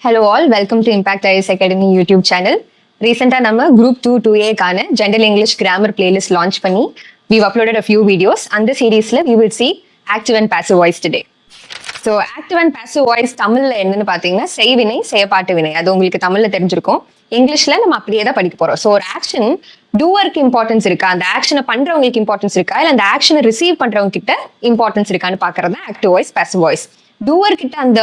Hello all, welcome to Impact IAS Academy YouTube channel. Recently, we have Group 2 2A கான General English Grammar playlist launch பண்ணி we've uploaded a few videos. And this series we will see active and passive voice today. So active and passive voice தமிழ்ல என்னன்னு பாத்தீங்கன்னா செய்வினை செயப்பாட்டு வினை. அது உங்களுக்கு தமிழ்ல தெரிஞ்சிருக்கும். இங்கிலீஷ்ல நம்ம அப்படியே தான் படிக்க போறோம். ஸோ ஒரு ஆக்ஷன் டூவருக்கு இம்பார்ட்டன்ஸ் இருக்கா, அந்த ஆக்ஷனை பண்றவங்களுக்கு இம்பார்ட்டன்ஸ் இருக்கா, இல்லை அந்த ஆக்ஷனை ரிசீவ் பண்றவங்க கிட்ட இம்பார்ட்டன்ஸ் இருக்கான்னு பாக்குறது active voice passive voice. Doer கிட்ட அந்த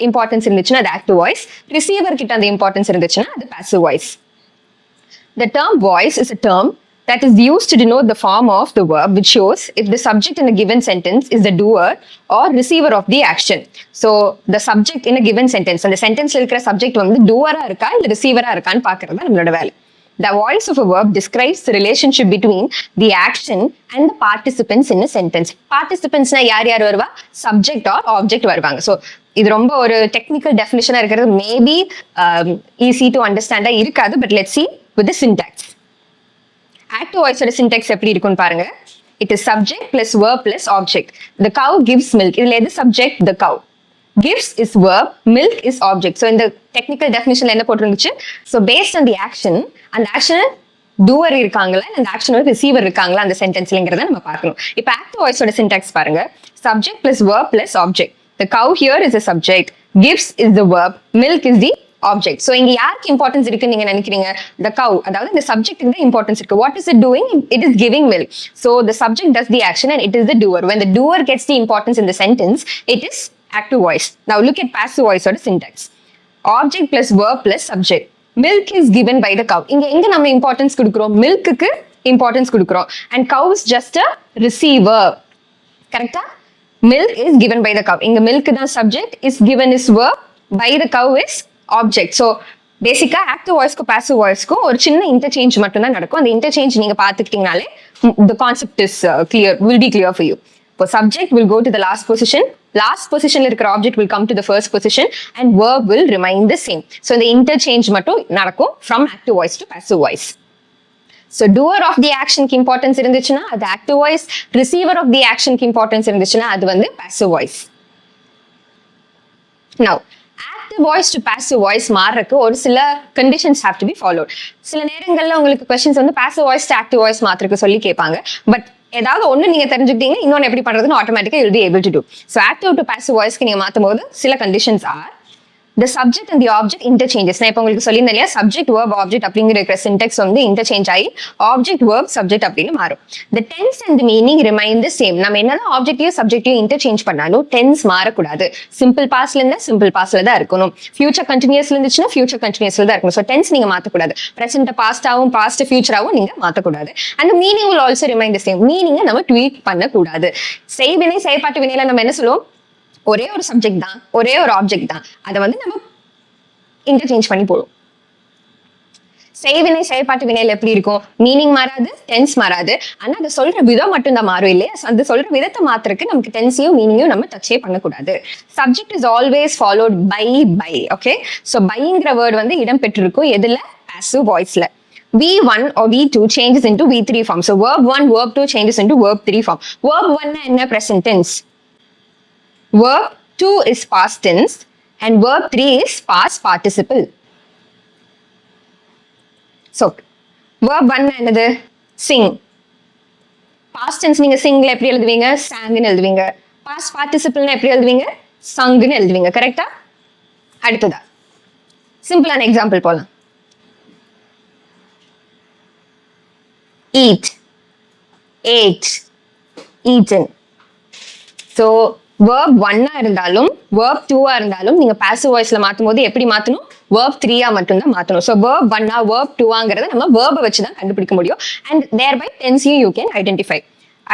இம்பார்ட்டன்ஸ் இருந்துச்சுன்னா அது ஆக்டிவ் வாய்ஸ், ரிசீவர் கிட்ட அந்த இம்பார்ட்டன்ஸ் இருந்துச்சுன்னா அது passive voice. The term voice is a term that is used to denote the form of the verb which shows if the subject in a given sentence is the doer or receiver of the action. So the subject in a given sentence, அந்த சென்டென்ஸ்ல இருக்கிற subject வந்து டூவரா இருக்கா இல்ல ரிசீவரா இருக்கான்னு பாக்குறது தான் நம்மளோட வேலை. The voice of a verb describes the relationship between the action and the participants in a sentence. Participants na யார் யார் வருவா, subject or object வருவாங்க. So இது ரொம்ப ஒரு டெக்னிக்கல் டெஃபினிஷனா இருக்கிறது, மேபி ஈஸி டு அண்டர்ஸ்டாண்டா இருக்காது. But let's see with the syntax. Active voice ஓட syntax எப்படி இருக்குன்னு பாருங்க. It is subject plus verb plus object. The cow gives milk. இதுல எது subject? The cow. Gives is verb, milk is object. So இந்த technical definitionல என்ன போட்டிருந்துச்சு? So based on the action, அந்த action doer இருக்காங்களா அந்த ஆக்ஷன் ரிசீவர் இருக்காங்களா அந்த சென்டென்ஸ்லங்கிறத நம்ம பார்க்கணும். இப்போ ஆக்டிவ் வாய்ஸோட சின்டாக்ஸ் பாருங்க. Subject plus verb plus object. The cow here is a subject, gives is the verb, milk is the object. So இங்க யாருக்கு இம்பார்ட்டன்ஸ் இருக்குன்னு நீங்க நினைக்கிறீங்க? The cow, அதாவது இந்த சப்ஜெக்ட்டுக்கு தான் இம்பார்ட்டன்ஸ் இருக்கு. What is it doing? It is giving milk. So the subject does the action and it is the doer. When the doer gets the importance in the sentence, it is active voice. Now look at passive voice or syntax. Object plus verb plus subject. Milk is given by the cow. இங்க எங்க நம்ம importance கொடுக்கிறோம்? மில்க்குக்கு importance கொடுக்கிறோம். And cow is just a receiver. கரெக்டா? Milk is given by the cow. இங்க milk தான் subject, is given is verb, by the cow is object. So பேசிக்கா active வாய்ஸ்க்கும் passive வாய்ஸ்க்கும் ஒரு சின்ன இன்டர்சேஞ்ச் மட்டும் தான் நடக்கும். அந்த இன்டர்சேஞ்ச் நீங்க பாத்துக்கிட்டீங்கனாலே the concept is clear, will be clear for you. இப்போ subject will go to the last position, last positionல இருக்கிற object will come to the first position and verb will remain the same. So இந்த interchange மட்டும் நடக்கும் from active voice to passive voice. So doer of the action க்கு importance இருந்துச்சுன்னா அது active voice, receiver of the action க்கு importance இருந்துச்சுன்னா அது வந்து passive voice. Now active voice to passive voice மாறக்கு ஒரு சில conditions have to be followed. சில நேரங்கள்ல உங்களுக்கு questions வந்து passive voice to active voice மாத்திரக்கு சொல்லி கேட்பாங்க. பட் ஏதாவது ஒண்ணு நீங்க தெரிஞ்சுக்கிட்டீங்க, இன்னொன்னு எப்படி பண்றதுன்னு ஆட்டோமேட்டிக்கா you'll be able to do. So active to passive voiceக்கு நீங்க மாத்தும் போது சில conditions are the subject and the object interchanges. நான் இப்போ உங்களுக்கு சொல்லியிருந்தேன் இல்லையா, subject verb object அப்படிங்கிற இருக்கிற syntax வந்து interchange ஆகி object verb subject அப்படின்னு மாறும். The tense and the meaning remain the same. நம்ம என்னதான் ஆப்ஜெக்டையும் சப்ஜெக்டையும் interchange பண்ணாலும் டென்ஸ் மாறக்கூடாது. சிம்பிள் பாஸ்ட்ல இருந்தா சிம்பிள் பாஸ்ட்ல தான் இருக்கணும். ஃபியூச்சர் கண்டினியூஸ்ல இருந்துச்சுன்னா ஃபியூச்சர் கண்டினியூஸ்ல தான் இருக்கணும். ஸோ டென்ஸ் நீங்க மாத்தக்கூடாது. ப்ரெசென்ட் பாஸ்டாவும் பாஸ்ட் ஃபியூச்சராகவும் நீங்க மாத்தக்கூடாது. And meaning will also remain the same. மீனிங்கை நம்ம ட்வீட் பண்ணக்கூடாது. செய்வினை செயற்பாட்டு வினையில நம்ம என்ன சொல்லுவோம்? ஒரே ஒரு சப்ஜெக்ட் தான், ஒரே ஒரு ஆப்ஜெக்ட் தான், அதை வந்து நம்ம இன்டர்சேஞ்ச் பண்ணி போடுவோம். செய்வினை செயற்பாட்டு வினையில எப்படி இருக்கும்? மீனிங் மாறாது, டென்ஸ் மாறாது, ஆனா அதை சொல்ற விதம் மட்டும் தான் மாறும் இல்லையா? அது சொல்ற விதத்தை மாத்திரக்கு நமக்கு டென்ஸையும் மீனிங்கையும் நம்ம டச்சே பண்ணக்கூடாது. Subject is always followed by. Okay, so பைங்கிற வேர்டு வந்து இடம் பெற்றிருக்கும் எதுல? பாசிவ் வாய்ஸ்ல. V1 or V2 changes into V3 form. So verb 1, verb 2 changes into verb 3 form. Verb 1 என்ன? Present tense. Verb 2 is past tense and verb 3 is past participle. So verb 1 என்னது? Sing. Past tense நீங்க singல எப்படி எழுதுவீங்க? sang-னு எழுதுவீங்க. Past participle-னா எப்படி எழுதுவீங்க? sung-னு எழுதுவீங்க. கரெக்டா? அடுத்ததா சிம்பிளான எக்ஸாம்பிள் போலாம். eat, ate, eaten. So verb 1 இருந்தாலும் verb 2 இருந்தாலும் நீங்க passive voiceல மாத்தும் போது எப்படி மாத்தணும்? verb 3 மட்டும் தான் மாத்தணும். So verb 1 verb 2ங்கறத நம்ம verb வச்சு தான் கண்டுபிடிக்க முடியும். And thereby tense you can identify.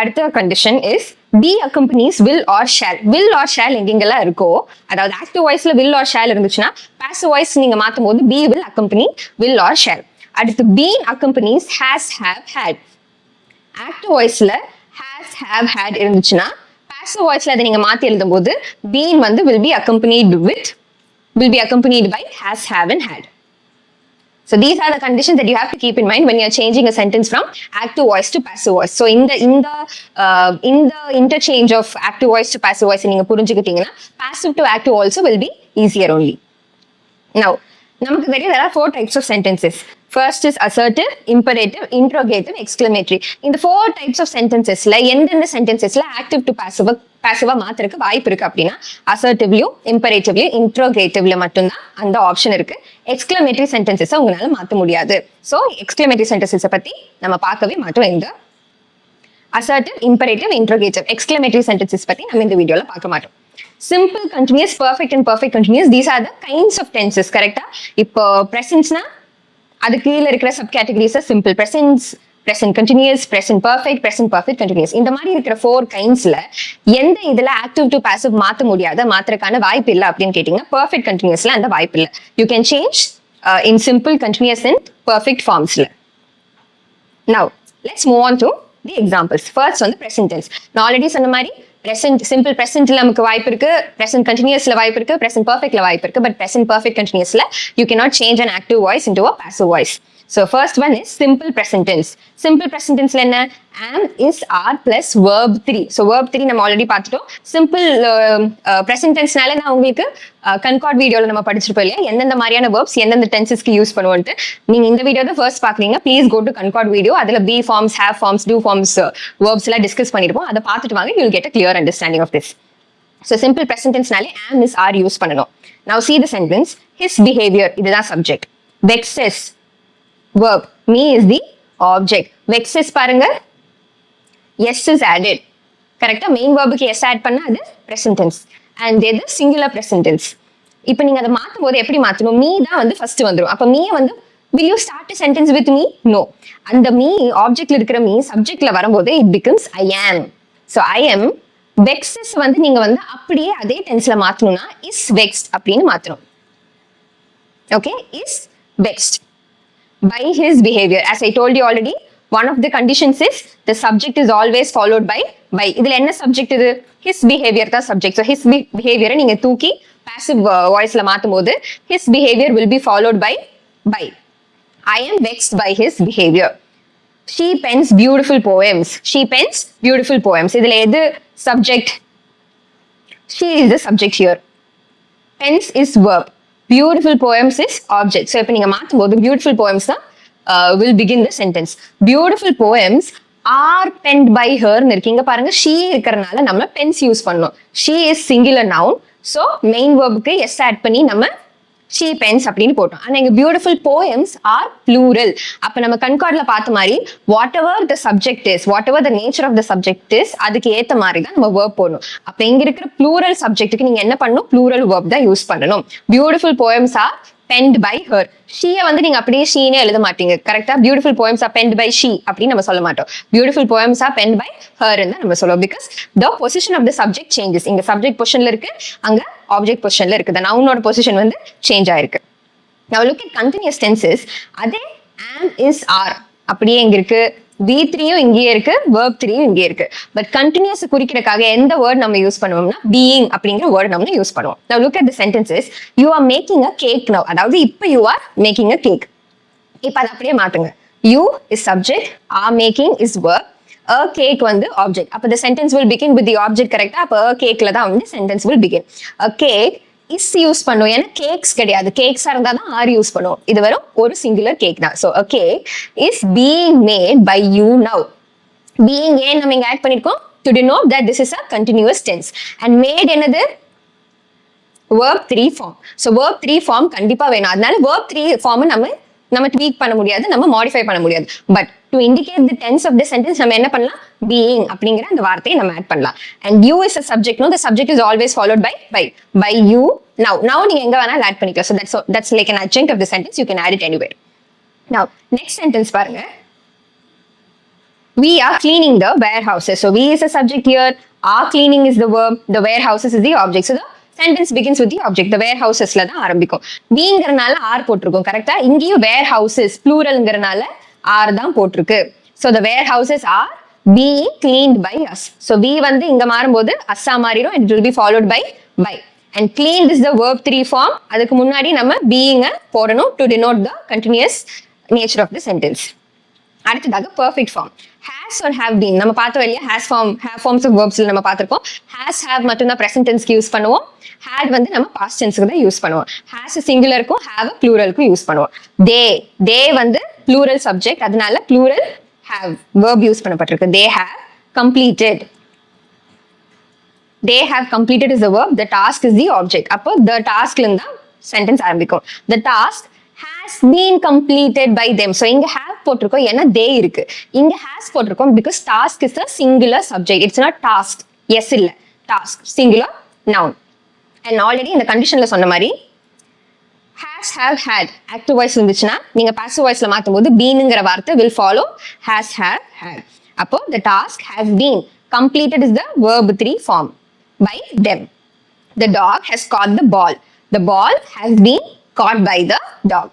அடுத்த condition is be accompanies will or shall. Will or shall எங்கெங்கெல்லாம் இருக்கோ, அதாவது active voiceல will or shall இருந்துச்சுன்னா passive voice நீங்க மாத்தும் போது be will accompany will or shall. அடுத்து been accompanies has, have, had. active voiceல has, have, had இருந்துச்சுன்னா passive voiceல அதை நீங்க மாத்தி எழுதும் போது been வந்து will be accompanied by has, have and had. So these are the conditions that you have to keep in mind when you are changing a sentence from active voice to passive voice. So in the interchange of active voice to passive voice நீங்க புரிஞ்சுக்கிட்டீங்கன்னா passive to active also will be easier only. Now, நமக்கு தெரியும் there are 4 types of sentences. First is assertive, imperative, interrogative, exclamatory. இந்த 4 types of sentencesல எந்தெந்த sentencesல active to passive மாத்திரக்கு வாய்ப்பு இருக்கு அப்படின்னா assertiveலயும், imperativலயும், interrogativல மட்டும்தான் அந்த ஆப்ஷன் இருக்கு. exclamatory sentences உங்களால மாத்த முடியாது. So, exclamatory sentences பத்தி நம்ம பார்க்கவே மாட்டோம். இந்த assertive, imperative, interrogative, exclamatory sentences பத்தி நம்ம இந்த வீடியோல பார்க்க மாட்டோம். Simple, continuous, perfect and perfect continuous, these are the kinds of tenses, correct? இப்போ presence-னா அது கீழ இருக்கிற sub categories simple presence, present continuous, present perfect continuous. இந்த மாதிரி இருக்கிற 4 kinds-ல எந்த இதுல active to passive மாத்த முடியாத மாத்திரக்கான வாய்ப்பு இல்ல அப்படின்னு கேட்டீங்கன்னா perfect continuous-ல அந்த வாய்ப்பு இல்ல. You can change in simple, continuous and perfect forms-ல. Now, let's move on to the examples. First on the present tense. நான் ஆல்ரெடி சொன்ன மாதிரி present simple presentல நமக்கு வாய்ப்பு இருக்கு, present continuousல வாய்ப்பு இருக்கு, present perfectல வாய்ப்பு இருக்கு, but present perfect continuousல you cannot change an active voice into a passive voice. So first one is simple present tense. Simple present tenseல என்ன? Am, is, are plus verb 3. So verb 3 நம்ம already பார்த்துட்டோம். Simple present tenseனால நான் உங்களுக்கு Concorde வீடியோல நம்ம படிச்சிருப்போம் இல்லையா, எந்தெந்த மாதிரியான verbs எந்தெந்த tenses-க்கு யூஸ் பண்ணுவோம்ட்டு. நீங்க இந்த வீடியோ தான் ஃபர்ஸ்ட் பாக்குறீங்க, please go to concord video. அதுல be forms, have forms, do forms verbs எல்லாம் டிஸ்கஸ் பண்ணிருப்போம். அதை பார்த்துட்டு வாங்க, you'll get a clear understanding of this. So simple present tenseனாலே am, is, are use பண்ணணும். Now see the sentence. His behavior, இதுதான் subject. Vexes, verb. Me is the object. Vexes பாருங்க, yes is added. கரெக்டா main verb-க்கு yes add பண்ணா அது present tense. And இது singular present tense. இப்போ நீங்க அதை மாத்தும் போது எப்படி மாத்தணும்? me தான் வந்து ஃபர்ஸ்ட் வந்துரும். அப்ப me வந்து will you start a sentence with me? No. அந்த me ஆப்ஜெக்ட்ல இருக்கிற me சப்ஜெக்ட்ல வரும்போது it becomes I am. So I am. Vexes வந்து நீங்க வந்து அப்படியே அதே டென்ஸ்ல மாத்தணும்னா is vexed அப்படின்னு மாத்தணும். Okay, is vexed by his behavior. As I told you already, one of the conditions is the subject is always followed by. இதுல என்ன subject இது? His behavior தான் subject. So his behavior நீங்க தூக்கி passive voice-ல மாத்தும் போது his behavior will be followed by. I am vexed by his behavior. She pens beautiful poems. She pens beautiful poems. இதுல எது subject? She is the subject here. Pens is verb. Beautiful poems is object. So இப்போ நீங்க மாத்தும் போது beautiful poems தான் will begin the sentence. Beautiful poems are penned by her ன்னு இருக்கு. இங்க பாருங்க she இருக்கறனால நம்ம pens யூஸ் பண்ணோம். She is singular noun. So main verb-க்கு s add பண்ணி நம்ம she pens அப்படின்னு போட்டோம். ஆனா இங்க beautiful poems are plural. அப்ப நம்ம கன்கார்ட்ல பார்த்த மாதிரி whatever the subject is, whatever the nature of the subject is, அதுக்கு ஏத்த மாதிரி தான் நம்ம verb போடணும். அப்ப இங்க இருக்கிற plural subjectக்கு நீங்க என்ன பண்ணணும்? plural verb தான் யூஸ் பண்ணணும். Beautiful poems are penned by her. she வந்து நீங்க அப்படியே she-னே எழுத மாட்டீங்க. கரெக்ட்டா? beautiful poems are penned by she அப்படி நம்ம சொல்ல மாட்டோம். beautiful poems are penned by her ன்னு நம்ம சொல்லுவோம். because the position of the subject changes. இங்க subject positionல இருக்கு, அங்க object positionல இருக்கு. the noun-ஓட position வந்து change ஆயிருக்கு. Now look at continuous tenses. அதே am, is, are அப்படியே இங்க இருக்கு. V3யும் இங்கேயே இருக்கு, verb 3யும் இங்கே இருக்கு. பட் கண்டினியூஸ் குறிக்கிறதுக்காக எந்த வேர்ட் நம்ம யூஸ் பண்ணுவோம்னா being அப்படிங்கிற வேர்ட் நம்ம யூஸ் பண்ணுவோம். Now look at the sentences. You are making a cake now. அதாவது இப்போ you are making a cake. இப்போ அதை அப்படியே மாத்துங்க. You is subject, are making is verb, a cake வந்து object. அப்போ the sentence will begin with the object, கரெக்டா? அப்போ a cakeல தான் வந்து sentence will begin. A cake is use பண்ணுவோம். ஏன்னா கேக்ஸ் கிடையாது, கேக்ஸா இருந்தா தான் ஆர் யூஸ் பண்ணுவோம். இது வரும் ஒரு சிங்குலர் கேக் தான். So a cake is being made by you now. being ஏன் நம்ம இங்க ஆட் பண்ணிருக்கோம்? to denote that this is a continuous tense. and made என்னது? verb 3 form. So verb 3 form கண்டிப்பா வேணும். அதனால verb 3 form நம்ம ட்வீக் பண்ண முடியாது, நம்ம மாடிஃபை பண்ண முடியாது. But to indicate the tense of the sentence நம்ம என்ன பண்ணலாம்? being அப்படிங்கிற அந்த வார்த்தையை நம்ம ஆட் பண்ணலாம். and you is a subject. No, the subject is always followed by you. now நீங்க எங்க வேணாலும் ஆட் பண்ணிக்கலாம். so that's like an adjunct of the sentence. You can add it anywhere. now next sentence பாருங்க. we are cleaning the warehouses. so we is a subject here, are cleaning is the verb, the warehouses is the object. so the sentence begins with the object. the warehouses-ல தான் ஆரம்பிக்கும். weங்கறனால are போட்டுருக்கும், கரெக்ட்டா? இங்கேயும் warehouses plural-ங்கறனால are தான் போட்டுருக்கு. so the warehouses are being cleaned by us. so we வந்து இங்க மாறும்போது us-ஆ மாறிடும், and it will be followed by. and cleaned is the verb 3 form. அதுக்கு முன்னாடி நம்ம being-அ போடணும் to denote the continuous nature of the sentence. அடுத்ததாக perfect form. has or have been நம்ம பார்த்தோம் இல்லையா, have forms of verbs நம்ம பார்த்திருக்கோம். has have மட்டும் தான் present tense க்கு யூஸ் பண்ணுவோம். had வந்து நம்ம past tense க்கு தான் யூஸ் பண்ணுவோம். has singular க்கும் have plural க்கும் யூஸ் பண்ணுவோம். they வந்து plural subject, அதனால plural have verb யூஸ் பண்ணப்பட்டிருக்கு. they have completed. They have completed is the verb, the task is the object. அப்போ the task ல இருந்தா sentence ஆரம்பிக்கும். The task has been completed by them. So இங்க have போட்டிருக்கோம் ஏன்னா they இருக்கு. இங்க has போட்டிருக்கோம் because task is a singular subject. It's not task. Yes இல்ல. Task. Singular noun. And already இந்த conditionல சொன்ன மாதிரி has, have, had active voice இருந்துச்சுன்னா நீங்க passive voiceல மாத்தும் போது beenங்கிற வார்த்தை will follow has, have, had. அப்போ the task has been completed is the verb 3 form by them. The dog has caught the ball. The ball has been caught by the dog.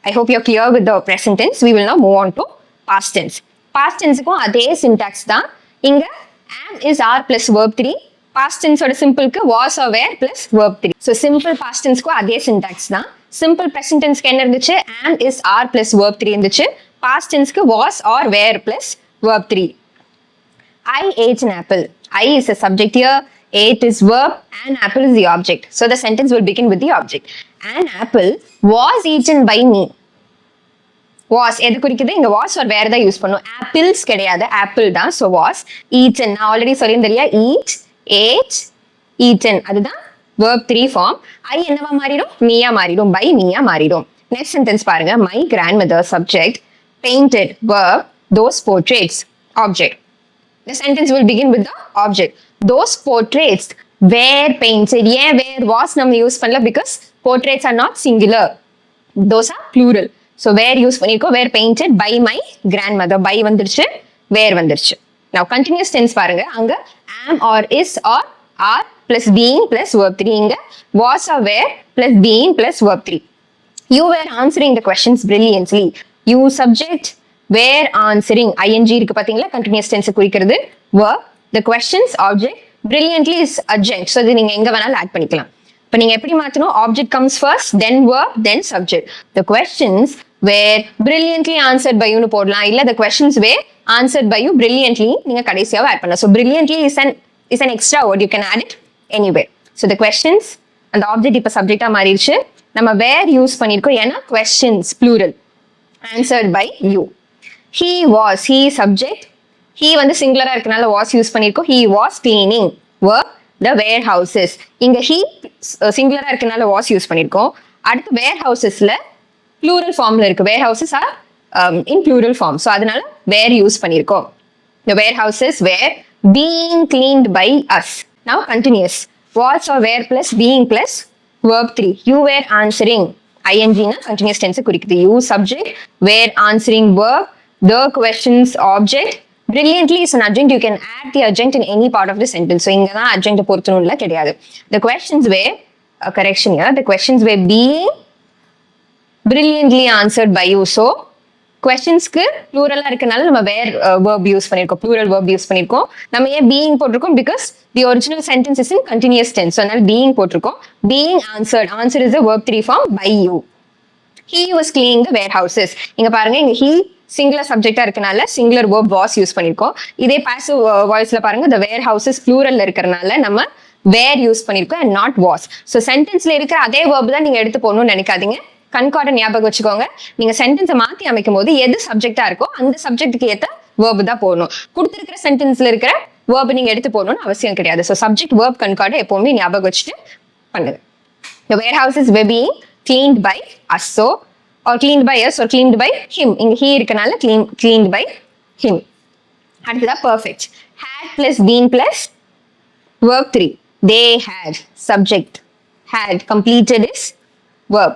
I hope you're clear with the present tense. We will now move on to past tense. Past tense க்கும் அதே syntax தான். இங்க am is are plus verb 3. Past tense ஓட simple க்கு was or were plus verb 3. So simple past tense க்கும் அதே syntax தான். Simple present tense க்கு என்ன இருந்துச்சு? am is are plus verb 3 இருந்துச்சு. Past tense க்கு was or were plus verb 3. I ate an apple. I is a subject here. Ate is verb and apple is the object. So the sentence will begin with the object. An apple was eaten by me. Was எது குறிக்குது? இங்க was or where தான் use பண்ணும். Apples கிடையாது, apple தான். So was eaten. நான் already சொல்லியிருந்தேன் இல்லையா, eat, ate, eaten. அதுதான் verb 3 form. I என்னவா மாறிடும்? மீயா மாறிடும். by மீயா மாறிடும். Next sentence பாருங்க. My grandmother subject painted verb those portraits object. The sentence will begin with the object. Those portraits were painted. ஏன் where was நம்ம யூஸ் பண்ணல? Because portraits are not singular. Those are plural. So where use பண்ணிருக்கோம்? Were painted by my grandmother. By வந்துருச்சு, where வந்துருச்சு. Now continuous tense பாருங்க. அங்க am or is or are plus being plus verb 3. இங்க was or were plus being plus verb 3. You were answering the questions brilliantly. You subject were answering. ing இருக்கு பாத்தீங்களா, continuous tense குறிக்கிறது verb. The questions object, brilliantly is adjunct. So இது நீங்க எங்க வேணாலும் add பண்ணிக்கலாம். இப்போ நீங்க எப்படி மாத்தணும்? Object comes first, then verb, then subject. The questions were brilliantly answered by you னு போடலாம். இல்ல the questions were answered by you brilliantly நீங்க கடைசியாவே ஆட் பண்ணலாம். So brilliantly is an extra word. You can add it anywhere. So the questions and the object இப்ப சப்ஜெக்டா மாறிடுச்சு. நம்ம were use பண்ணிருக்கோம் ஏன்னா questions plural answered by you. He was, he subject. He வந்து சிங்குலரா இருக்கனால was use பண்ணிருக்கோம். He was cleaning verb the warehouses. இங்க he சிங்குலரா இருக்கனால was யூஸ் பண்ணிருக்கோம். அடுத்து warehouses-ல plural formல இருக்கு. warehouses are in plural form. So அதனால were யூஸ் பண்ணிருக்கோம். The warehouses were being cleaned by us. Now continuous. Was or were plus being plus verb 3. You were answering. ing na continuous tense குறிக்குது. You subject were answering verb. The questions object. Brilliantly is an adjunct. You can add the adjunct in any part of the sentence. So இங்க தான் adjunct பொறுத்தணும்ல கிடையாது. The questions were correction here. The questions were being brilliantly answered by you. So questionsக்கு pluralா இருக்கனால நம்ம were verb use பண்ணிருக்கோம். plural verb use பண்ணிருக்கோம். நம்ம ஏன் being போட்டிருக்கோம்? Because the original sentence is in continuous tense. So அதனால being போட்டிருக்கோம். Being answered. Answer is a verb 3 form by you. He was cleaning the warehouses. இங்க பாருங்க, இங்க he சிங்குலர் சப்ஜெக்டா இருக்கனால சிங்குலர் verb was யூஸ் பண்ணிருக்கோம். இதே passive voiceல பாருங்க, the warehouses pluralல இருக்கறனால நம்ம were யூஸ் பண்ணிருக்கோம் and not was. So sentenceல இருக்கிற அதே verb தான் நீங்க எடுத்து போடணும்னு நினைக்காதீங்க. கன்கார்டன் ஞாபகம் வச்சுக்கோங்க. நீங்க சென்டென்ஸை மாத்தி அமைக்கும் போது எது சப்ஜெக்டா இருக்கோ அந்த சப்ஜெக்ட்டுக்கு ஏத்த verb தான் போடணும். கொடுத்திருக்கிற சென்டென்ஸ்ல இருக்கிற verb நீங்க எடுத்து போடணும்னு அவசியம் கிடையாது. So subject verb concord எப்பவுமே ஞாபகம் வச்சுட்டு பண்ணுங்க. The warehouses were being cleaned by us. So or cleaned by us or cleaned by him. இங்க he இருக்கனால cleaned by him. அடுத்ததா perfect. Had plus been plus verb 3. They had subject. Had completed is verb.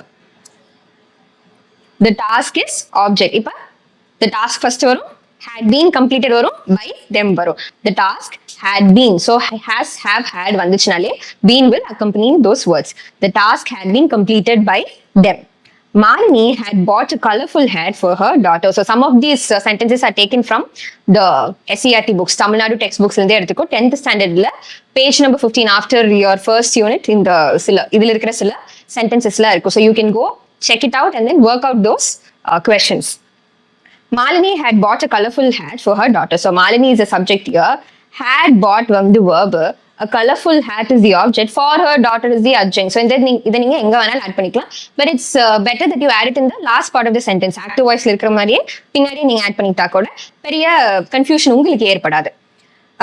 The task is object. இப்ப the task first வரும், had been completed வரும், by them வரும். The task had been. So has, have, had வந்துச்சுனாலே been will accompany those words. The task had been completed by them. Malini had bought a colorful hat for her daughter. So some of these sentences are taken from the SERT books, Tamil Nadu textbooks. In there, 10th standard page number 15 after your first unit in the idhil irukra sila sentences la irukku. So you can go check it out and then work out those questions. Malini had bought a colorful hat for her daughter. So Malini is a subject here. Had bought the verb. A colorful hat is the object. For her daughter is the adjunct. So இதை நீங்க எங்க வேணாலும் add பண்ணிக்கலாம். But it's better that you add it in the last part of the sentence. Active voice இருக்கிற மாதிரியே பின்னாடி நீங்க add பண்ணிட்டா கூட பெரிய கன்ஃபியூஷன் உங்களுக்கு ஏற்படாது.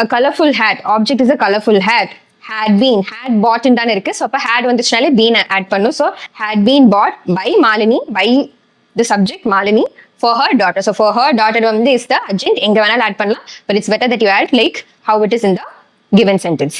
A colorful hat. Object is a colorful hat. Had been. Had bought in தானே இருக்கு. So அப்ப had வந்துச்சுனாலே been add பண்ணும். So had been bought by Malini, by the subject Malini, for her daughter. So for her daughter is the adjunct. எங்க வேணாலும் add பண்ணலாம். But it's better that you add like how it is in the given sentence.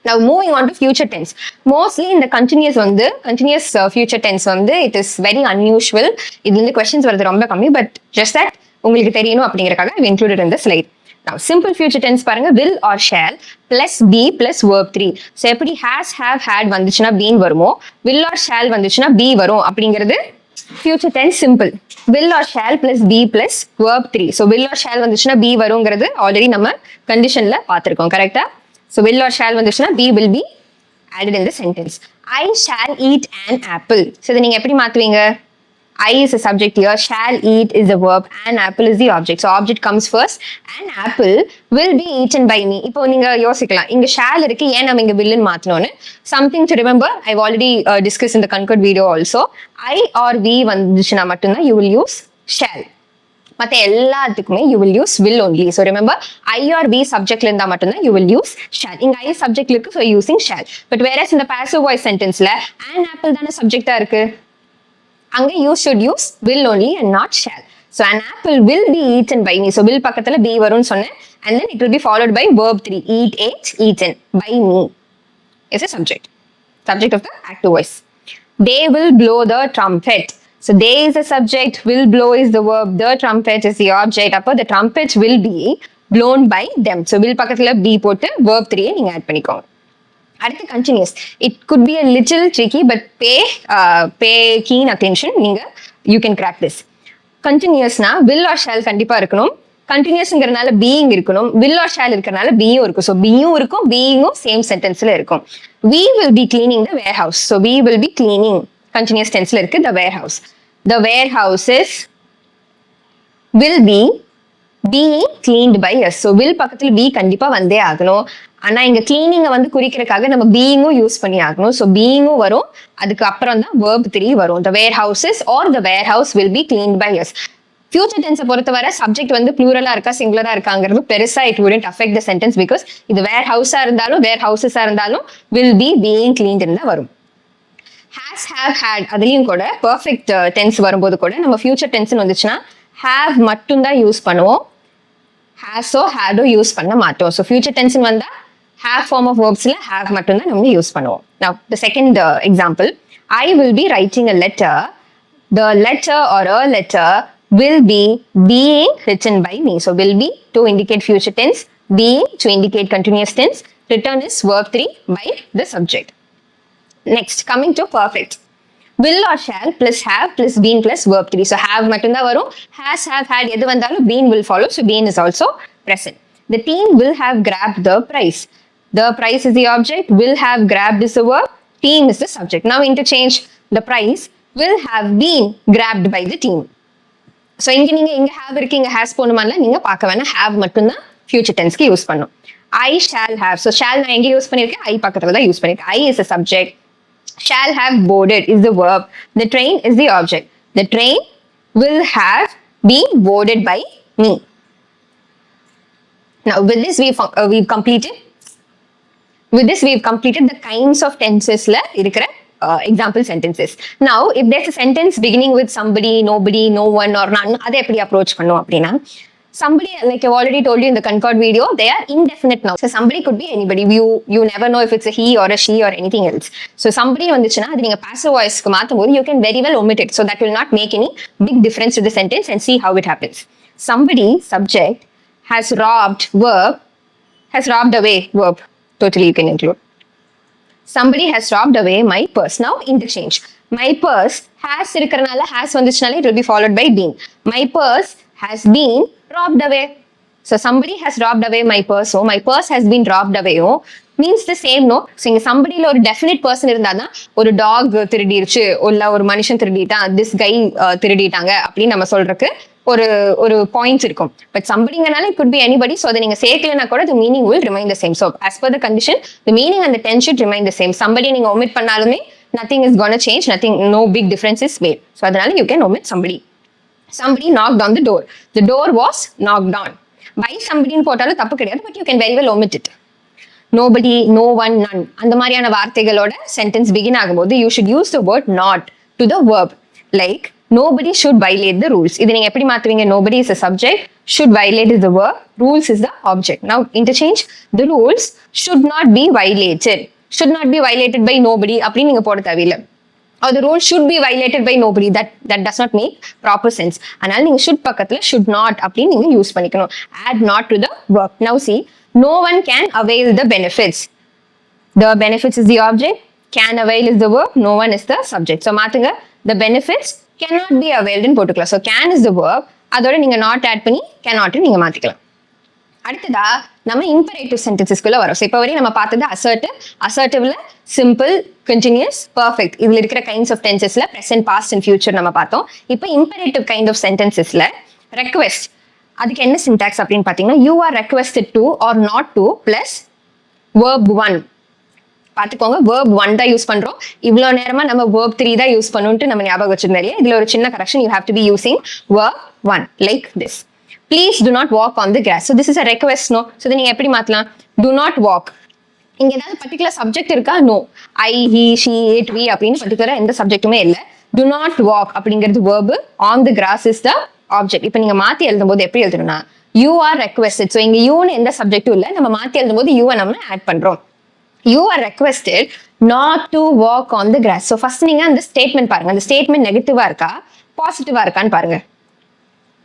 Now moving on to future tense. Mostly in the continuous future tense it is very unusual. இதுல இருந்து questions வரது ரொம்ப கம்மி. But just that உங்களுக்கு தெரியணும் அப்படிங்கறதுக்காக I included in the slide. Now simple future tense பாருங்க, will or shall plus be plus verb 3. So எப்படி has, have, had வந்துச்சுன்னா been வருமோ, will or shall வந்துச்சுன்னா be வரும் அப்படிங்கிறது future tense simple. Will or shall plus be plus verb 3. So will or shall வந்துச்சுன்னா be வருங்கிறது already நம்ம கண்டிஷன்ல பார்த்திருக்கோம், கரெக்ட்டா? So will or shall வந்துச்சுன்னா be will be added in the sentence. I shall eat an apple. So இதை நீங்க எப்படி மாத்துவீங்க? I is a subject here, shall eat is the verb, and apple is the object. So object comes first, and apple will be eaten by me. இப்போ நீங்க யோசிக்கலாம், இங்க shall இருக்கு, ஏன் நம்ம இங்க will ன்னு மாத்தணும்னு. Something to remember, I've already discussed in the Concord video also. I or we வந்துச்சுன்னா மட்டும்தான் you will use shall. மத்த எல்லாத்துக்குமே you will use will only. So remember, I or we subjectல இருந்தா மட்டும்தான் you will use shall. இங்க I subjectல இருக்கு, so using shall. But whereas in the passive voice sentenceல an apple தானே subjectா இருக்கு, அங்க you should use will only and not shall. So an apple will be eaten by me. So will பக்கத்துல be வரும்னு சொன்னேன், and then it will be followed by verb 3. Eat, ate, eaten by me is a subject of the active voice. They will blow the trumpet. So they is the subject, will blow is the verb, the trumpet is the object. அப்போ the trumpet will be blown by them. So will பக்கத்துல be போட்டு verb 3 நீங்க add பண்ணிக்கோங்க. அடுத்து continuous. It could be a little tricky, but pay keen attention. You can crack this. Continuousனா will or shall கண்டிப்பா இருக்கணும். Continuousங்கிறனால being இருக்கணும். Will or shall இருக்கறனால being இருக்கும். So being இருக்கும், being same sentenceல இருக்கும். We will be cleaning the warehouse. So we will be cleaning. Continuous tenseல இருக்கு the warehouse. The warehouses will be being cleaned by us. So will பக்கத்துல be கண்டிப்பா வந்தே ஆகணும். ஆனா இங்க கிளீனிங்க வந்து குறிக்கிறதுக்காக நம்ம பீயிங்கும் யூஸ் பண்ணி ஆகணும். ஸோ பீயிங்கும் வரும், அதுக்கு அப்புறம் தான் verb 3 வரும். The warehouses or the warehouse will be cleaned by us. Future டென்ஸை பொறுத்தவரை சப்ஜெக்ட் வந்து ப்ளூரலா இருக்கா சிங்குலரா இருக்காங்கிறது பெருசா it wouldn't affect the sentence because இது வேர் ஹவுஸா இருந்தாலும் வேர் ஹவுசஸா இருந்தாலும் will be being cleaned தான் வரும். has, have, had அதுலயும் கூட பர்ஃபெக்ட் டென்ஸ் வரும்போது கூட நம்ம ஃபியூச்சர் டென்ஸ் வந்துச்சுன்னா have மட்டும்தான் யூஸ் பண்ணுவோம், hasஓ hadஓ யூஸ் பண்ண மாட்டோம். ஸோ ஃபியூச்சர் டென்ஸ் வந்தா have form of verbsல have மட்டும்தான் நம்ம யூஸ் பண்ணுவோம். Now the second example, I will be writing a letter. The letter or a letter will be being written by me. So will be to indicate future tense, being to indicate continuous tense, written is verb 3 by the subject. Next, coming to perfect. Will or shall plus have plus been plus verb 3. So have மட்டும்தான் வரும், has, have, had எது வந்தாலும் been will follow. So been is also present. The team will have grabbed the prize. The prize is the object, will have grabbed is the verb, team is the subject. Now interchange, the prize will have been grabbed by the team. So இங்க have இருக்கு, இங்க has போணுமான்ல நீங்க பார்க்க வேணா, have மட்டும்தான் future tense-க்கு use பண்ணும். I shall have. So shall நான் எங்க யூஸ் பண்ணிருக்கேன், I பக்கத்துல தான் யூஸ் பண்ணிருக்கேன். I is the subject, shall have boarded is the verb, the train is the object. The train will have been boarded by me. Now with this we've completed the kinds of tenses la irukra example sentences. Now if there's a sentence beginning with somebody, nobody, no one or none, adha eppadi approach pannom appadina, somebody, like I've already told you in the Concord video, they are indefinite now. So somebody could be anybody. You never know if it's a he or a she or anything else. So somebody வந்துச்சுனா அது நீங்க passive voice க்கு மாத்தும்போது you can very well omit it. So that will not make any big difference to the sentence, and see how it happens. Somebody subject has robbed, verb has robbed away, verb totally you can include. Somebody has robbed away my purse. Now interchange. My purse has இருக்கிறனால has வந்துச்சுனாலே it will be followed by been. My purse has been robbed away. So somebody has robbed away my purse. So my purse has been robbed away. Oh, means the same, no? So இங்க somebodyல ஒரு definite person இருந்தாதான் ஒரு dog திருடிருச்சு, இல்ல ஒரு மனுஷன் திருடிட்டான், this guy திருடிட்டாங்க அப்படின்னு நம்ம சொல்றதுக்கு ஒரு ஒரு பாயிண்ட்ஸ் இருக்கும். பட் somebodyங்கனால it could be anybody. So அதை நீங்க சேர்க்கலனா கூட the meaning will remain the same. So as per the condition, the meaning and the tense should remain the same. Somebody நீங்க omit பண்ணாலுமே nothing is gonna change. Nothing, no big difference is made. So அதனால you can omit somebody. Somebody knocked on the door. The door was knocked on. By somebody ன்னு போட்டாலும் தப்பு கிடையாது. But you can very well omit it. Nobody, no one, none. அந்த மாதிரியான வார்த்தைகளோட sentence begin ஆகும்போது you should use the word not to the verb. Like nobody should violate the rules. இது நீங்க எப்படி மாத்துவீங்க? Nobody is the subject, should violate is the verb, rules is the object. Now interchange. The rules should not be violated. Should not be violated by nobody அப்படி நீங்க போட தேவையில்லை. Or the rule should be violated by nobody. That does not make proper sense. அதனால நீங்க should பக்கத்துல should not அப்படி நீங்க use பண்ணிக்கணும். Add not to the verb. Now see, no one can avail the benefits. The benefits is the object. Can avail is the verb. No one is the subject. So மாத்துங்க. The benefits cannot be availed in போட்டுக்கலாம். So can is the verb. அதோட நீங்க not add பண்ணி cannot நீங்க மாத்திக்கலாம். அடுத்ததா நம்ம imperative sentencesக்குள்ள வரோம். So இப்போ வரையும் நம்ம பார்த்தது assertive. Assertiveல simple, continuous, perfect. இதுல இருக்கிற kinds of tensesல present, past and future நம்ம பார்த்தோம். இப்போ imperative kind of sentencesல request. அதுக்கு என்ன syntax அப்படின்னு பார்த்தீங்கன்னா you are requested to or not to plus verb 1. பார்த்துக்கோங்க, verb 1 தான் யூஸ் பண்றோம். இவ்வளோ நேரமா நம்ம verb 3 தான் யூஸ் பண்ணணும்ட்டு நம்ம ஞாபகம் வச்சிருந்தோம் இல்லையா? இதுல ஒரு சின்ன correction. You have to be using verb 1 like this. Please do not walk on the grass. So this is a request, no? So இதை நீங்க எப்படி மாத்தலாம்? Do not walk. இங்க ஏதாவது பர்டிகுலர் சப்ஜெக்ட் இருக்கா? No. I, he, she, it, we அப்படின்னு பர்டிகுலரா எந்த சப்ஜெக்ட்டுமே இல்லை. Do not walk அப்படிங்கிறது verb. On the grass is the object. இப்போ நீங்க மாத்தி எழுதும் போது எப்படி எழுதணும்னா you are requested. ஸோ இங்க யூன்னு எந்த சப்ஜெக்டும் இல்லை. நம்ம மாத்தி எழுதும் போது யூவை நம்ம ஆட் பண்றோம். You are requested not to walk on the grass. So first நீங்க அந்த ஸ்டேட்மெண்ட் பாருங்க. அந்த ஸ்டேட்மெண்ட் நெகட்டிவா இருக்கா பாசிட்டிவா இருக்கான்னு பாருங்க.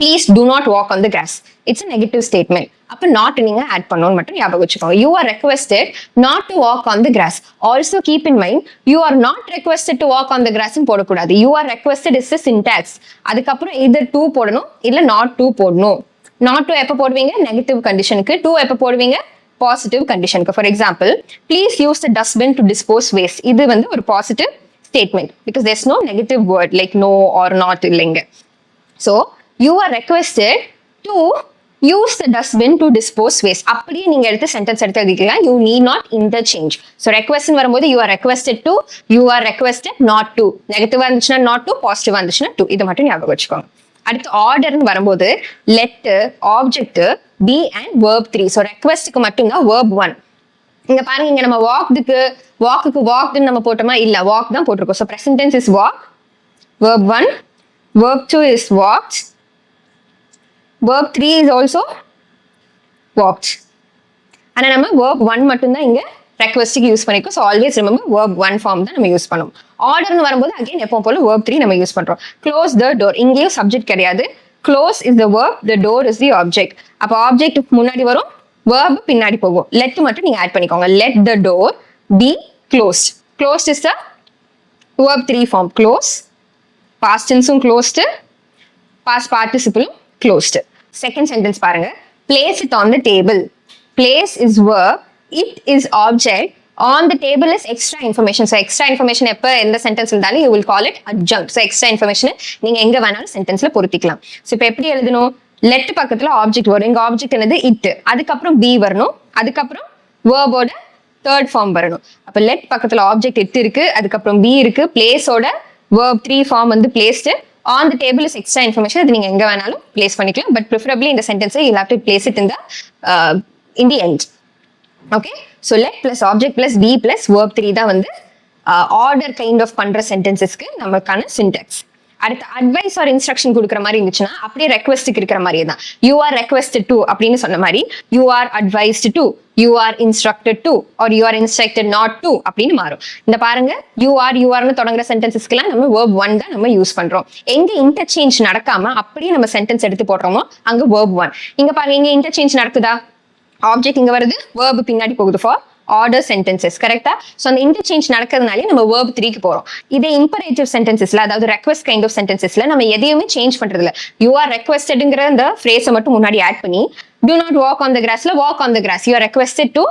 Please do not walk on the grass. It's a negative statement. அப்ப not நீங்க ஆட் பண்ணணும்னு மட்டும் ஞாபகம் வச்சுக்கோங்க. You are requested not to walk on the grass. Also keep in mind, you are not requested to walk on the grass ன்னு போடக்கூடாது. You are requested is the syntax. அதுக்கப்புறம் either to போடணும் இல்ல not to போடணும். Not to எப்ப போடுவீங்க? Negative கண்டிஷனுக்கு. To எப்ப போடுவீங்க? பாசிட்டிவ் கண்டிஷனுக்கு. For example, please use the dustbin to dispose waste. இது வந்து ஒரு positive statement because there's no negative word like no or not இல்லைங்க. So you are requested to use the dustbin to dispose waste. அப்படியே நீங்க எடுத்து sentence எடுத்து எழுதிக்கலாம். You need not interchange. So request வரும்போது you are requested to, you are requested not to. நெகட்டிவா இருந்துச்சுன்னா not to, பாசிட்டிவா இருந்துச்சுன்னா டு. இதை மட்டும் ஞாபகம் வச்சுக்கோங்க. அடுத்து ஆர்டர்னு வரும்போது let, object, be and verb 3. So ரெக்வெஸ்ட்க்கு மட்டும்தான் verb 1. இங்க பாருங்க, இங்க நம்ம வாக்குக்கு வாக்டுன்னு நம்ம போட்டோமா? இல்ல, வாக் தான் போட்டிருக்கோம். So present tense is walk, verb 1, verb 2 is walked, verb 3 is also walked. ஆனா நம்ம verb 1 மட்டும்தான் இங்க ரெக்வெஸ்ட்க்கு யூஸ் பண்ணிருக்கோம். So always remember verb 1 form தான் நம்ம யூஸ் பண்ணுவோம். ஆர்டர்னு வரும்போது அகைன் எப்போ போல verb 3 நம்ம யூஸ் பண்றோம். க்ளோஸ் த டோர், இங்கேயும் சப்ஜெக்ட் கிடையாது. Close is the verb, the door is the object. அப்ப ஆப்ஜெக்ட் முன்னாடி வரும், verb பின்னாடி போகும். Let மட்டும் நீங்க ஆட் பண்ணிக்கோங்க. Let the door be closed. Closed is the verb 3 form. Close, past tense-உம் closed, past participle-உம் closed. Second sentence பாருங்க. Place it on the table. Place is verb, it is object, on the table is extra information. So extra information எப்ப எந்த sentence இருந்தாலும் you will call it adjunct. So extra information நீங்க எங்க வேணாலும் சென்டென்ஸ்ல பொருத்திக்கலாம். So இப்போ எப்படி எழுதணும்? let பக்கத்துல ஆப்ஜெக்ட் வரும். இங்க ஆப்ஜெக்ட் என்னது? it. அதுக்கப்புறம் be வரணும். அதுக்கப்புறம் verb-ஓட third form வரணும். அப்ப let பக்கத்துல ஆப்ஜெக்ட் it இருக்கு, அதுக்கப்புறம் be இருக்கு, place-ஓட verb 3 form வந்து placed. On the table is extra information. அது நீங்க எங்க வேணாலும் place பண்ணிக்கலாம். But preferably இந்த சென்டென்ஸை you'll have to place it in the end. Okay, so let plus object plus be plus verb 3 தான் வந்து ஆர்டர் கைண்ட் ஆஃப் பண்ற சென்டென்சஸ்க்கு நமக்கான சின்டாக்ஸ். அடுத்து அட்வைஸ் ஆர் இன்ஸ்ட்ரக்ஷன் கொடுக்குற மாதிரி இருந்துச்சுன்னா அப்படியே ரெக்வெஸ்ட்டுக்கு இருக்கிற மாதிரியே தான். யூ ஆர் ரெக்வெஸ்டட் டு அப்படின்னு சொன்ன மாதிரி you are advised to, you R instructed to, are you are instructed not to அப்படின்னு மாறும். இந்த பாருங்க, யூஆர்னு தொடங்குற சென்டென்சஸ்க்குலாம் நம்ம verb 1 தான் நம்ம யூஸ் பண்றோம். எங்க இன்டர்சேஞ்ச் நடக்காம அப்படியே நம்ம சென்டென்ஸ் எடுத்து போடுறோமோ அங்க verb 1. இங்க பாருங்க, இங்க இன்டர்சேஞ்ச் நடக்குதா? ஆப்ஜெக்ட் இங்க வருது, verb பின்னாடி போகுது ஃபார் ஆர்டர் சென்டென்சஸ். கரெக்டா? ஸோ அந்த இன்டர்சேஞ்ச் நடக்கிறதுனாலே நம்ம verb 3க்கு போறோம். இதே இம்பரேட்டிவ் சென்டென்சஸ்ல, அதாவது ரெக்வெஸ்ட் கைண்ட் ஆஃப் சென்டென்சஸ்ல நம்ம எதையுமே சேஞ்ச் பண்றது இல்ல. யூ ஆர் ரெக்வெஸ்டட்ங்கிற அந்த ஃப்ரேஸை மட்டும் முன்னாடி ஆட் பண்ணி do not walk on the grassல walk on the grass, you are requested to,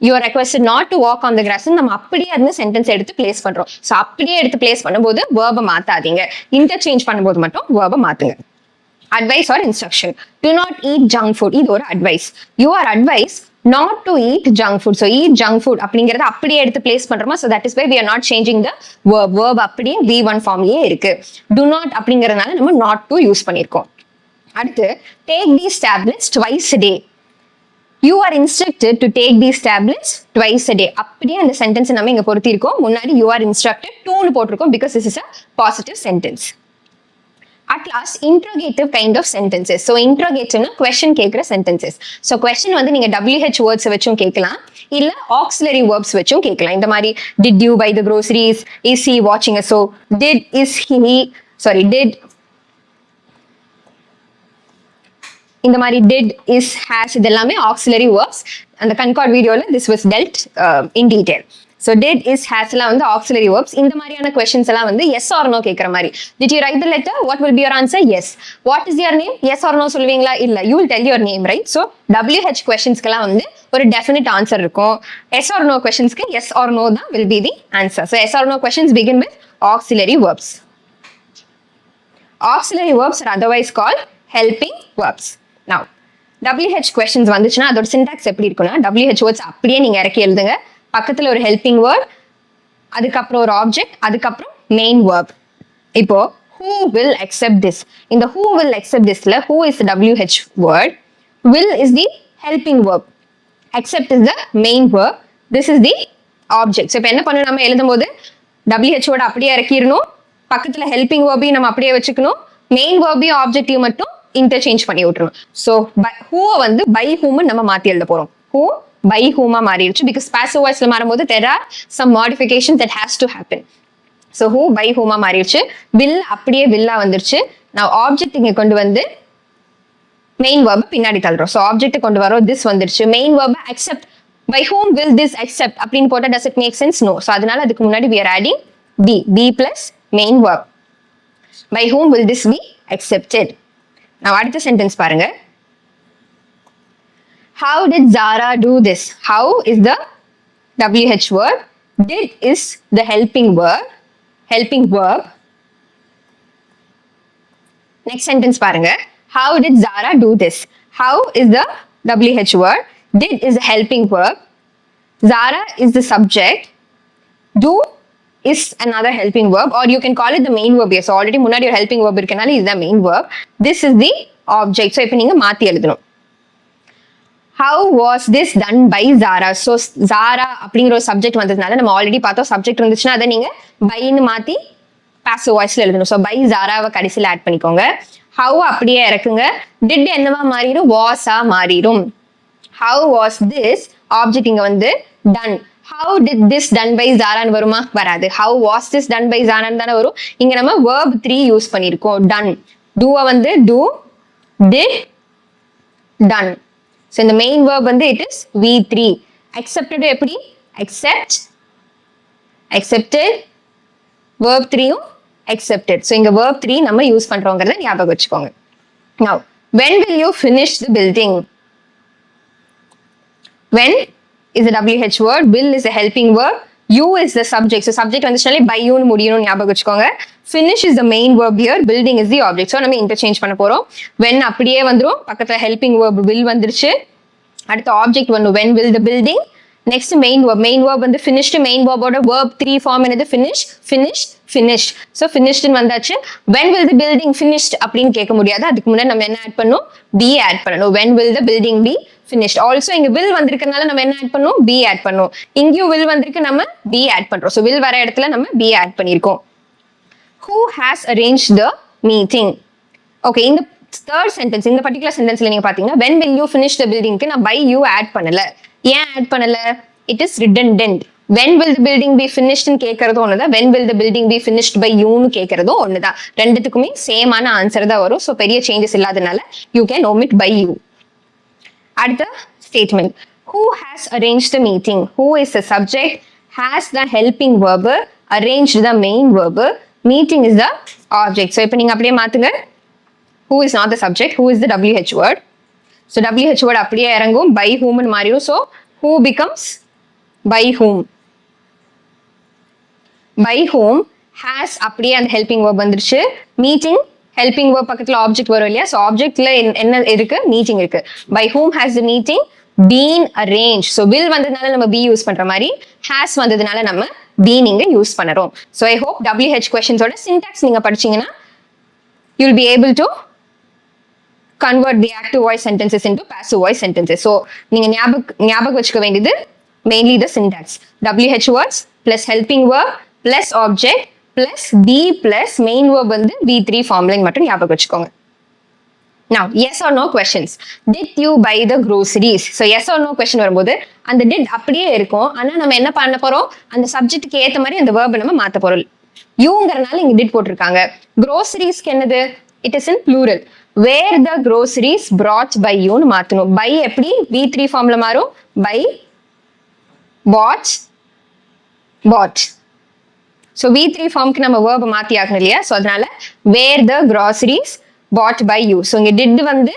you are requested not to walk on the grass நம்ம அப்படியே அந்த சென்டென்ஸ் எடுத்து பிளேஸ் பண்றோம். ஸோ அப்படியே எடுத்து பிளேஸ் பண்ணும்போது verb மாத்தாதீங்க, இன்டர்சேஞ்ச் பண்ணும்போது மட்டும் verb மாத்துங்க. advice or instruction. Do not eat junk food. இது ஒரு advice. You are advised not to eat junk food. So eat junk food அப்படிங்கறத அப்படியே எடுத்து place பண்றோமா. So that is why we are not changing the verb. Verb அப்படியே V1 formலயே இருக்கு. Do not அப்படிங்கறதுனால நம்ம not to யூஸ் பண்ணிருக்கோம். அடுத்து take these tablets twice a day. You are instructed to take these tablets twice a day. அப்படியே அந்த sentence நம்ம இங்க பொருத்தி இருக்கோம். முன்னாடி you are instructed to னு போட்டிருக்கோம் because this is a positive sentence. At last, interrogative kind of sentences. So interrogative na question கேக்குற sentences. So question வந்து நீங்க WH words வச்சும் கேட்கலாம் இல்ல auxiliary verbs வச்சும் கேட்கலாம். இந்த மாதிரி did you buy the groceries? Is he watching a show? இந்த மாதிரி did, is, has இதெல்லாமே auxiliary verbs. அந்த concord வீடியோல this was dealt in detail. So did, is, has எல்லாம் வந்து auxiliary verbs. இந்த மாதிரியான questions எல்லாம் வந்து yes or no கேட்கிற மாதிரி. Did you write the letter? What will be your answer? Yes. What is your name? Yes or no சொல்லுவீங்களா? இல்ல. You will tell your name, right? So WH questionsக்கெல்லாம் வந்து ஒரு definite answer இருக்கும். Yes or no questionsக்கு yes or no தான் will be the answer. So yes or no questions begin with auxiliary verbs. Auxiliary verbs are otherwise called helping verbs. Now WH questions வந்துச்சுன்னா அதோட syntax எப்படி இருக்குன்னா WH words அப்படியே நீங்க இறக்கி எழுதுங்க. பக்கத்துல ஒரு ஹெல்பிங் வேர்ட், அதுக்கப்புறம் ஒரு ஆப்ஜெக்ட், அதுக்கப்புறம் மெயின் வேர்ப். இப்போ who will accept this? இந்த who will accept thisல who is the WH word, will is the helping verb, accept is the main verb, this is the object. So இப்போ என்ன பண்ணணும், நம்ம எழுதும் போது WH word அப்படியே இறக்கிடணும், பக்கத்துல ஹெல்பிங் வேர்பையும் நம்ம அப்படியே வச்சுக்கணும், மெயின் வேர்பையும் ஆப்ஜெக்டையும் மட்டும் இன்டர்சேஞ்ச் பண்ணி விட்டுறணும். ஸோ who வந்து by whom நம்ம மாத்தி எழுத போறோம். who by whom மாறிடுச்சு because passive voiceல மாறும்போது there are some modifications that has to happen. So who by whom மாறிடுச்சு, will அப்படியே willா வந்துருச்சு. now object இங்க கொண்டு வந்து main verb பின்னாடி தள்ளுறோம். so object கொண்டு வரோம், this வந்துருச்சு, main verb accept. by whom will this accept அப்படின்னு போட்டா does it make sense? no. so அதனால அதுக்கு முன்னாடி we are adding be plus main verb. by whom will this be accepted? now அடுத்த sentence பாருங்க. How did Zara do this? How is the WH word. Did is the helping verb. Next sentence பாருங்க. How did Zara do this? How is the WH word. Did is the helping verb. Zara is the subject. Do is another helping verb, or you can call it the main verb. So already முன்னாடி ஒரு helping verb இருக்கனால is the main verb. This is the object. So இப்போ நீங்க மாத்தி எழுதணும். How was this done by Zara? So Zara அப்படிங்கிற ஒரு subject வந்ததுனால நம்ம ஆல்ரெடி பார்த்தோம், சப்ஜெக்ட் இருந்துச்சுன்னா அதை நீங்க பைன்னு மாத்தி passive voiceல எழுதணும். ஸோ பை ஜாராவை கடைசியில் ஆட் பண்ணிக்கோங்க. how அப்படியே இறக்குங்க. did என்னவா மாறிடும், was-ஆ மாறிடும். how was this ஆப்ஜெக்ட் இங்க வந்து done. how did this done by Zara-ன்னு வருமா, வராது. how was this done by Zara-ன்னு தானே வரும். இங்க நம்ம verb 3 யூஸ் பண்ணிருக்கோம். done, do-வை வந்து do, did, done. So in the main verb வந்து it is V3. accepted எப்படி, accept, accepted, verb 3யும் accepted. So இங்க verb 3 நம்ம யூஸ் பண்றோங்கிறத ஞாபகம் வச்சுக்கோங்க. Now when will you finish the building? When is the WH word, will is the helping verb, you is the subject. So subject வந்துச்சுனாலே by you னு முடியணும், ஞாபகம் வச்சுக்கோங்க. finish is the main verb here, building is the object. So நம்ம interchange பண்ண போறோம். when அப்படியே வந்துரும், பக்கத்துல helping verb will வந்துருச்சு, அடுத்த object வந்து when will the building, next main verb வந்து finished, main verb ஓட verb 3 form என்னது, finished. so finished னு வந்தாச்சு. when will the building finished அப்படின்னு கேட்க முடியாது, அதுக்கு முன்னாடி நம்ம என்ன ஆட் பண்ணணும், be ஆட் பண்ணணும். when will the building be finished. also இங்க will வந்திருக்கனால நம்ம என்ன ஆட் பண்ணணும், be ஆட் பண்ணணும். இங்கேயும் will வந்திருக்கு, நம்ம be ஆட் பண்றோம். so will வர இடத்துல நம்ம be ஆட் பண்ணிருக்கோம். who has arranged the meeting? okay, இந்த third sentence, இந்த particular sentenceல நீங்க பாத்தீங்கன்னா when will you finish the building க்கு நான் by you ஆட் பண்ணல. ஏன் ஆட் பண்ணல, it is redundant. when will the building be finished ன்னு கேக்குறதும் ஒண்ணுதான், when will the building be finished by you ன்னு கேக்குறதும் ஒண்ணுதான். ரெண்டுத்துக்குமே சேம் ஆன ஆன்சர் தான் வரும். so பெரிய சேஞ்சஸ் இல்லாதனால you can omit by you. அடுத்த statement, who has arranged the meeting? who is the subject, has the helping verb, arranged the main verb, meeting is the object. so இப்போ நீங்க அப்படியே மாத்துங்க. who is not the subject, who is the WH word. so WH word அப்படியே இறங்கும், by whom ன்னு மாறிடும். so who becomes by whom. by whom, has அப்படியே அந்த helping verb வந்துருச்சு, meeting ஹெல்பிங் வேர்ப் பக்கத்துல ஆப்ஜெக்ட் வரும் இல்லையா? ஸோ ஆப்ஜெக்ட்ல என்ன இருக்கு? மீட்டிங் இருக்கு. By whom has the meeting been arrange. So will வந்ததுனால நம்ம பி யூஸ் பண்ற மாதிரி ஹேஸ் வந்ததுனால நம்ம பீன் இங்க யூஸ் பண்ணுறோம். ஸோ ஐ ஹோப் WH கொஸ்டின்ஸோட சின்டாக்ஸ் நீங்க படிச்சீங்கன்னா you'll be able to convert the active voice sentences into passive voice sentences. So நீங்க ஞாபகம் வச்சுக்க வேண்டியது mainly the syntax. WH words plus helping verb plus object plus be plus main verb வந்து V3 formula மட்டும் ஞாபகம் வச்சுக்கோங்க. Now yes or no questions. Did you buy the groceries? So yes or no question வரும்போது அந்த did அப்படியே இருக்கும். ஆனா நம்ம என்ன பண்ண போறோம்? அந்த சப்ஜெக்ட்டுக்கு ஏத்த மாதிரி அந்த verb நம்ம மாத்த போறோம். யூங்கறனால இங்க did போட்டிருக்காங்க. groceries என்னது? It is in plural. Where the groceries brought by you னு மாத்தணும். by எப்படி V3 ஃபார்ம்ல மாறும்? by bought. So V3 ஃபார்ம்க்கு நம்ம verb மாத்தி ஆகணும் இல்லையா? So அதனால where the groceries bought by you. So இங்க did வந்து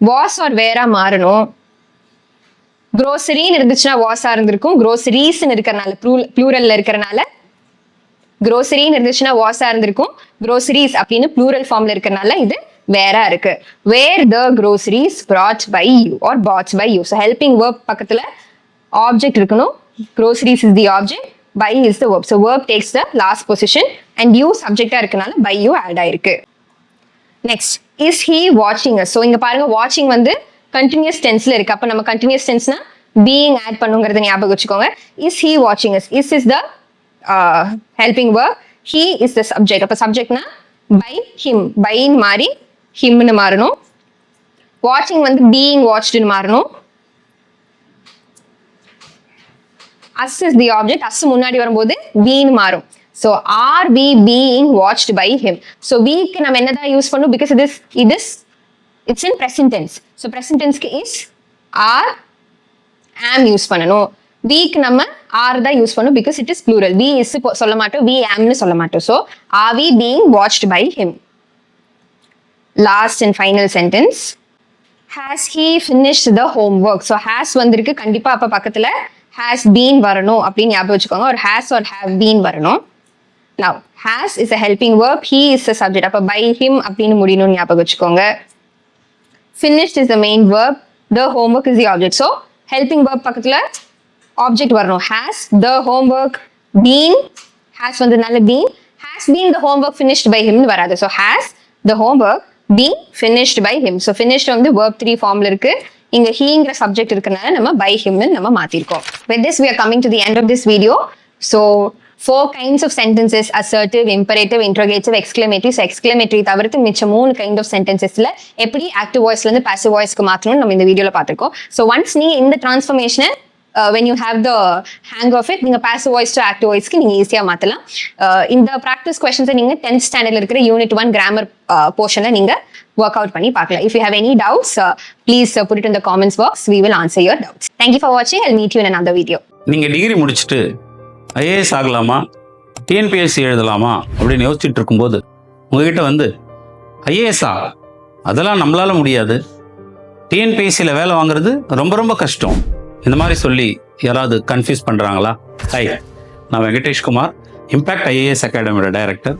was or where மாறணும். grocery இருந்துச்சுன்னா was இருந்திருக்கும். groceries இருக்கறனால pluralல இருக்கறனால grocery இருந்துச்சுன்னா was இருந்திருக்கும். groceries அப்படின்னு plural ஃபார்ம்ல இருக்கறனால இது வேற இருக்கு. where the groceries brought by you or bought by you. So helping verb பக்கத்துல object இருக்கணும். groceries is the object, by is the verb. So verb takes the last position and you subject இருக்கனால by you add ஆயிருக்கு. Next, is he watching us? So இங்க பாருங்க watching வந்து continuous tenseல இருக்கு. அப்ப நம்ம continuous tenseனா being add பண்ணுங்கிறத ஞாபகம் வச்சுக்கோங்க. Is he watching us? Is the helping verb. He is the subject. அப்ப subjectனா by him. by மாறி him னு மாறணும். watching வந்து being watched னு மாறணும். us is the object. us முன்னாடி வரும்போது we னு மாறும். So are we being watched by him? So we க்கு நம்ம என்னதான் யூஸ் பண்ணணும்? Because it's in present tense. So present tense க்கு is are am யூஸ் பண்ணணும். we க்கு நம்ம are தான் யூஸ் பண்ணணும் because it is plural. we is சொல்ல மாட்டோம், we am னு சொல்ல மாட்டோம். So are we being watched by him? Last and final sentence. Has he finished the homework? So has வந்திருக்கு, கண்டிப்பா அப்ப பக்கத்துல has been வரணும் அப்படின்னு ஞாபகம் வச்சுக்கோங்க. or has or have been வரணும். Now has is a helping verb, he is the subject. அப்ப by him அப்படின்னு முடியணும்னு ஞாபகம் வச்சுக்கோங்க. Finished is the main verb, the homework is the object. So helping verb பக்கத்துல object வரணும். has the homework been, has வந்ததுனால been, has been the homework finished by him னு வராது. So has the homework been finished by him. So finished வந்து verb 3 ஃபார்ம்ல இருக்கு. இங்க heங்கிற subject இருக்கனால நம்ம by him னு நம்ம மாத்திருக்கோம். With this we are coming to the end of this video. So 4 kinds of sentences: assertive, imperative, interrogative, exclamative. So exclamatory தவிர்த்து மிச்ச 3 kind of sentencesல எப்படி active voiceல இருந்து passive voiceக்கு மாத்தணும்னு நம்ம இந்த வீடியோல பார்த்திருக்கோம். So once நீ இந்த transformation when you have the hang of it, நீங்க passive voice to active voice க்கு நீங்க ஈஸியா மாத்தலாம். இந்த practice questions நீங்க 10th standardல இருக்கிற unit 1 grammar portionல நீங்க work out பண்ணி பார்க்கலாம். If you have any doubts, please put it in the comments box. We will answer your doubts. Thank you for watching. I'll meet you in another video. நீங்க degree முடிச்சிட்டு IAS ஆகலாமா, TNPSC எழுதலாமா அப்படின்னு யோசிச்சுட்டு இருக்கும்போது உங்ககிட்ட வந்து ஐஏஎஸ்ஆ அதெல்லாம் நம்மளால முடியாது, டிஎன்பிஎஸ்சியில் வேலை வாங்குறது ரொம்ப ரொம்ப கஷ்டம், இந்த மாதிரி சொல்லி யாராவது கன்ஃபியூஸ் பண்ணுறாங்களா? ஹாய், நான் வெங்கடேஷ்குமார், இம்பேக்ட் ஐஏஎஸ் அகாடமியோட டைரக்டர்.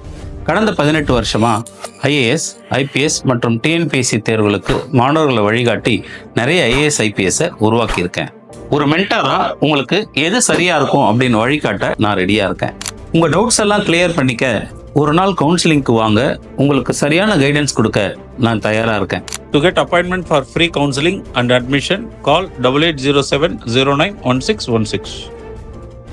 கடந்த 18 வருஷமாக ஐஏஎஸ், ஐபிஎஸ் மற்றும் டிஎன்பிஎஸ்சி தேர்வுகளுக்கு மாணவர்களை வழிகாட்டி நிறைய ஐஏஎஸ், ஐபிஎஸ்ஸை உருவாக்கியிருக்கேன். ஒரு மென்டாராக உங்களுக்கு எது சரியாக இருக்கும் அப்படின்னு வழிகாட்ட நான் ரெடியாக இருக்கேன். உங்கள் டவுட்ஸ் எல்லாம் கிளியர் பண்ணிக்க ஒரு நாள் கவுன்சிலிங்க்கு வாங்க, உங்களுக்கு சரியான கைடன்ஸ் கொடுக்க நான் தயாராக இருக்கேன். To get appointment for free counseling and admission, call 8807 091616.